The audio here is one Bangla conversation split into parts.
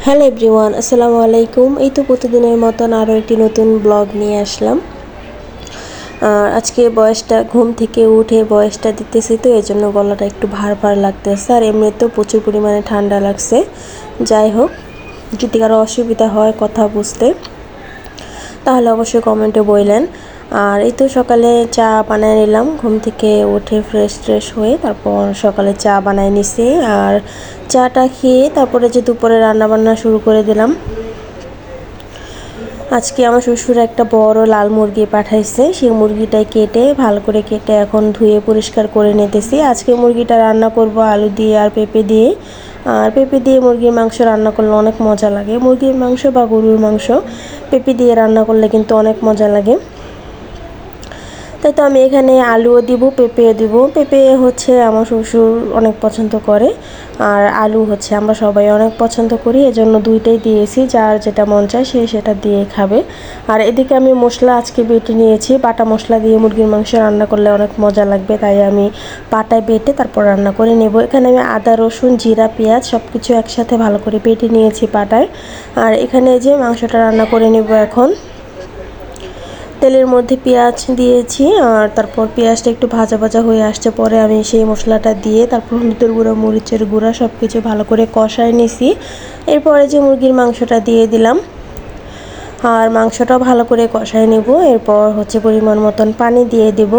হ্যালো এভরিওয়ান, আসসালামু আলাইকুম। এই তো প্রতিদিনের মতন আরও একটি নতুন ব্লগ নিয়ে আসলাম। আজকে বয়সটা ঘুম থেকে উঠে বয়সটা দিতেছি, তো এই জন্য গলাটা একটু ভার ভার লাগতেছে, আর এমনিতেও প্রচুর পরিমাণে ঠান্ডা লাগছে। যাই হোক, যদি কারো অসুবিধা হয় কথা বুঝতে তাহলে অবশ্যই কমেন্টে বললেন। আর এই তো সকালে চা বানিয়ে নিলাম, ঘুম থেকে উঠে ফ্রেশ হয়ে তারপর সকালে চা বানিয়ে নিছি। আর চাটা খেয়ে তারপরে যে দুপুরে রান্নাবান্না শুরু করে দিলাম। আজকে আমার শ্বশুর একটা বড় লাল মুরগি পাঠাইছে, সেই মুরগিটাই ভালো করে কেটে এখন ধুয়ে পরিষ্কার করে নিতেছি। আজকে মুরগিটা রান্না করব আলু দিয়ে আর পেঁপে দিয়ে। আর পেঁপে দিয়ে মুরগির মাংস রান্না করলে অনেক মজা লাগে। মুরগির মাংস বা গরুর মাংস পেঁপে দিয়ে রান্না করলে কিন্তু অনেক মজা লাগে। তাই তো আমি এখানে আলুও দিব, পেঁপেও দিব। পেঁপে হচ্ছে আমার শ্বশুর অনেক পছন্দ করে, আর আলু হচ্ছে আমরা সবাই অনেক পছন্দ করি, এজন্য দুইটাই দিয়েছি। যার যেটা মন চায় সে সেটা দিয়ে খাবে। আর এদিকে আমি মশলা আজকে বেটে নিয়েছি, বাটা মশলা দিয়ে মুরগির মাংস রান্না করলে অনেক মজা লাগবে, তাই আমি পাটায় বেটে তারপর রান্না করে নেব। এখানে আমি আদা, রসুন, জিরা, পেঁয়াজ সব কিছু একসাথে ভালো করে বেটে নিয়েছি পাটায়। আর এখানে যে মাংসটা রান্না করে নেব এখন। তেলের মধ্যে পেঁয়াজ দিয়েছি, আর তারপর পেঁয়াজটা একটু ভাজা ভাজা হয়ে আসছে, পরে আমি সেই মশলাটা দিয়ে তারপর হলুদের গুঁড়া, মরিচের গুঁড়া সব কিছু ভালো করে কষায় নিছি। এরপরে যে মুরগির মাংসটা দিয়ে দিলাম, আর মাংসটাও ভালো করে কষায় নেব। এরপর হচ্ছে পরিমাণ মতন পানি দিয়ে দেব।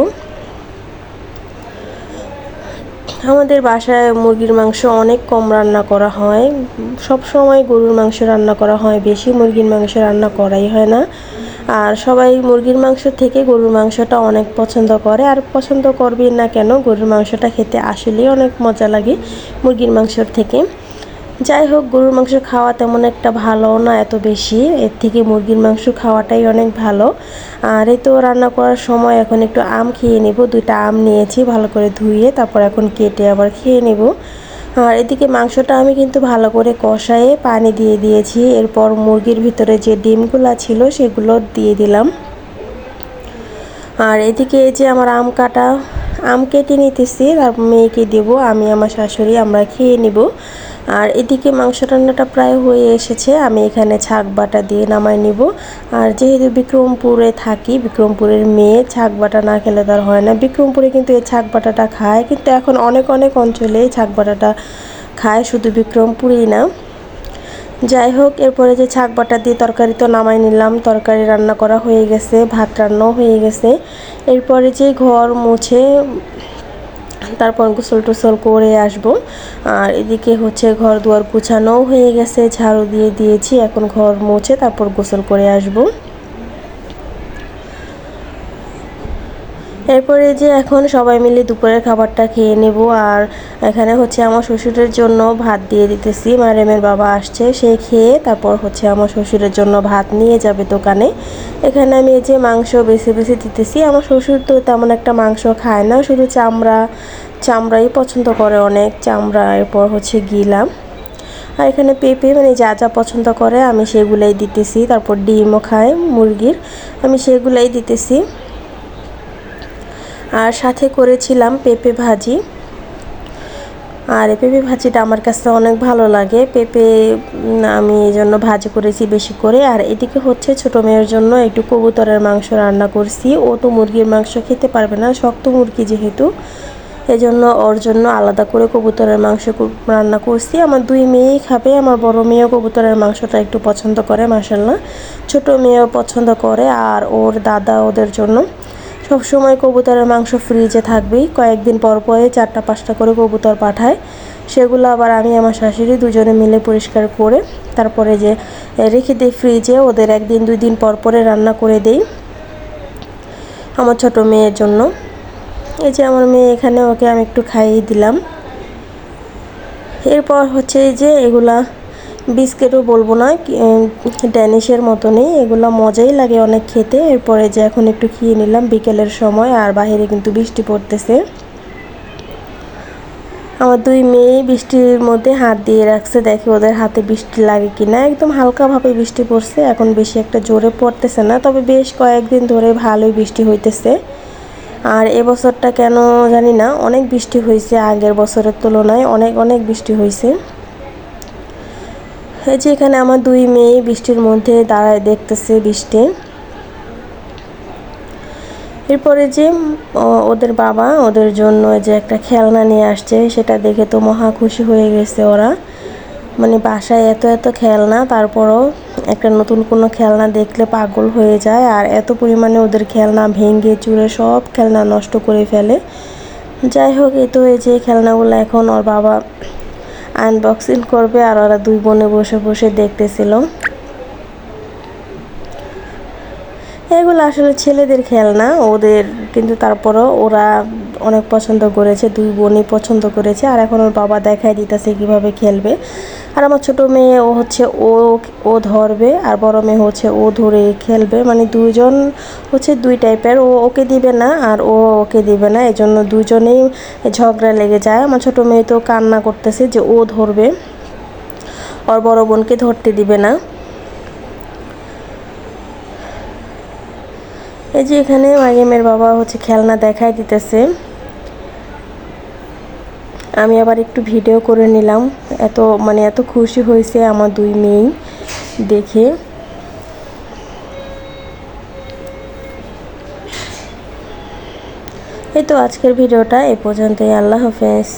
আমাদের বাসায় মুরগির মাংস অনেক কম রান্না করা হয়, সব সময় গরুর মাংস রান্না করা হয়, বেশি মুরগির মাংস রান্না করাই হয় না। আর সবাই মুরগির মাংস থেকে গরুর মাংসটা অনেক পছন্দ করে, আর পছন্দ করবেন না কেন, গরুর মাংসটা খেতে আসলেই অনেক মজা লাগে মুরগির মাংসর থেকে। যাই হোক, গরুর মাংস খাওয়া তেমন একটা ভালো না এত বেশি, এর থেকে মুরগির মাংস খাওয়াটাই অনেক ভালো। আর এই তো রান্না করার সময় এখন একটু আম খেয়ে নেব। 2টা আম নিয়েছি, ভালো করে ধুয়ে তারপর এখন কেটে আবার খেয়ে নেব। আর এদিকে মাংসটা আমি কিন্তু ভালো করে কষায়ে পানি দিয়ে দিয়েছি। এরপর মুরগির ভিতরে যে ডিমগুলো ছিল সেগুলো দিয়ে দিলাম। আর এদিকে এই যে আমার আম কেটে নিতেছি, তারপর মেয়েকে দেবো, আমি আমার শাশুড়ি আমরা খেয়ে নিব। আর এদিকে মাংস রান্নাটা প্রায় হয়ে এসেছে, আমি এখানে ছাক বাটা দিয়ে নামাই নিব। আর যেহেতু বিক্রমপুরে থাকি, বিক্রমপুরের মেয়ে, ছাক বাটা না খেলে তার হয় না। বিক্রমপুরে কিন্তু এই ছাক বাটাটা খায়, কিন্তু এখন অনেক অঞ্চলে এই ছাক বাটাটা খায়, শুধু বিক্রমপুরেই না। যাই হোক, এরপরে যে ছাক বাটা দিয়ে তরকারি তো নামাই নিলাম, তরকারি রান্না করা হয়ে গেছে, ভাত রান্নাও হয়ে গেছে। এরপরে যে ঘর মুছে তারপর গোসল টোসল করে আসব। আর এদিকে হচ্ছে ঘর দুয়ার গুছানোও হয়ে গেছে, ঝাড়ু দিয়ে দিয়েছি, এখন ঘর মুছে তারপর গোসল করে আসব। এরপরে যে এখন সবাই মিলে দুপুরের খাবারটা খেয়ে নেব। আর এখানে হচ্ছে আমার শ্বশুরের জন্য ভাত দিয়ে দিতেছি, মারেমের বাবা আসছে, সে খেয়ে তারপর হচ্ছে আমার শ্বশুরের জন্য ভাত নিয়ে যাবে দোকানে। এখানে আমি এই যে মাংস বেছে দিতেছি। আমার শ্বশুর তো তেমন একটা মাংস খায় না, শুধু চামড়াই পছন্দ করে, অনেক চামড়া, এরপর হচ্ছে গিলাম। আর এখানে পেঁপে মানে যা যা পছন্দ করে আমি সেগুলাই দিতেছি। তারপর ডিমও খায় মুরগির, আমি সেগুলাই দিতেছি। আর সাথে করেছিলাম পেঁপে ভাজি। আর এই পেঁপে ভাজিটা আমার কাছে অনেক ভালো লাগে, পেঁপে আমি এই জন্য ভাজি করেছি বেশি করে। আর এদিকে হচ্ছে ছোটো মেয়ের জন্য একটু কবুতরের মাংস রান্না করছি, ও তো মুরগির মাংস খেতে পারবে না, শক্ত মুরগি যেহেতু, এজন্য ওর জন্য আলাদা করে কবুতরের মাংস রান্না করছি। আমার 2 মেয়েই খাবে, আমার বড় মেয়েও কবুতরের মাংসটা একটু পছন্দ করে মাশাআল্লাহ, ছোটো মেয়েও পছন্দ করে। আর ওর দাদা ওদের জন্য সব সময় কবুতরের মাংস ফ্রিজে থাকবেই, কয়েকদিন পর পরে 4টা-5টা করে কবুতর পাঠায়, সেগুলো আবার আমি আমার শাশুড়ি দুজনে মিলে পরিষ্কার করে তারপরে যে রেখে দিই ফ্রিজে, ওদের 1-2 দিন পর পরে রান্না করে দেই আমার ছোট মেয়ের জন্য। এই যে আমার মেয়ে এখানে, ওকে আমি একটু খাইয়ে দিলাম। এরপর হচ্ছে এই যে এগুলা বিস্কিটও বলবো না, ড্যানিশের মতনই, এগুলো মজাই লাগে অনেক খেতে। এরপরে যে এখন একটু খেয়ে নিলাম বিকেলের সময়, আর বাইরে কিন্তু বৃষ্টি পড়তেছে। আমার 2 মেয়ে বৃষ্টির মধ্যে হাত দিয়ে রাখছে, দেখে ওদের হাতে বৃষ্টি লাগে কিনা। একদম হালকাভাবে বৃষ্টি পড়ছে, এখন বেশি একটা জোরে পড়তেছে না, তবে বেশ কয়েকদিন ধরে ভালোই বৃষ্টি হইতেছে। আর এবছরটা কেন জানি না অনেক বৃষ্টি হয়েছে, আগের বছরের তুলনায় অনেক বৃষ্টি হয়েছে। এই যে এখানে আমার দুই মেয়ে বৃষ্টির মধ্যে দাঁড়ায় দেখতেছে বৃষ্টি। এরপরে যে ওদের বাবা ওদের জন্য যে একটা খেলনা নিয়ে আসছে, সেটা দেখে তো মহা খুশি হয়ে গেছে ওরা। মানে বাসায় এত এত খেলনা, তারপরও একটা নতুন কোনো খেলনা দেখলে পাগল হয়ে যায়। আর এত পরিমাণে ওদের খেলনা ভেঙে চুরে সব খেলনা নষ্ট করে ফেলে। যাই হোক, তো এই যে খেলনাগুলো এখন ওর বাবা আনবক্সিং করবে, আর ওরা দুই বোনে বসে বসে দেখতেছিল। এগুলো আসলে ছেলেদের খেলনা ওদের, কিন্তু তারপরও ওরা অনেক পছন্দ করেছে, দুই বোনই পছন্দ করেছে। আর এখন ওর বাবা দেখাই দিতেছে কিভাবে খেলবে। আর আমার ছোট মেয়ে ও ধরবে, আর বড় মেয়ে হচ্ছে ও ধরে খেলবে। মানে দুইজন হচ্ছে দুই টাইপের, ওকে দিবে না আর ওকে দিবে না, এজন্য দুজনেই ঝগড়া লেগে যায়। আমার ছোট মেয়ে তো কান্না করতেছে যে ও ধরবে, ওর বড় বোনকে ধরতে দিবে না। এই যে এখানে মারিয়ামের বাবা হচ্ছে খেলনা দেখাই দিতেছে, আমি আবার একটু ভিডিও করে নিলাম। এত খুশি হয়েছে আমার দুই মেয়ে দেখে। এই তো আজকের ভিডিওটা এ পর্যন্তই। আল্লাহ হাফেজ।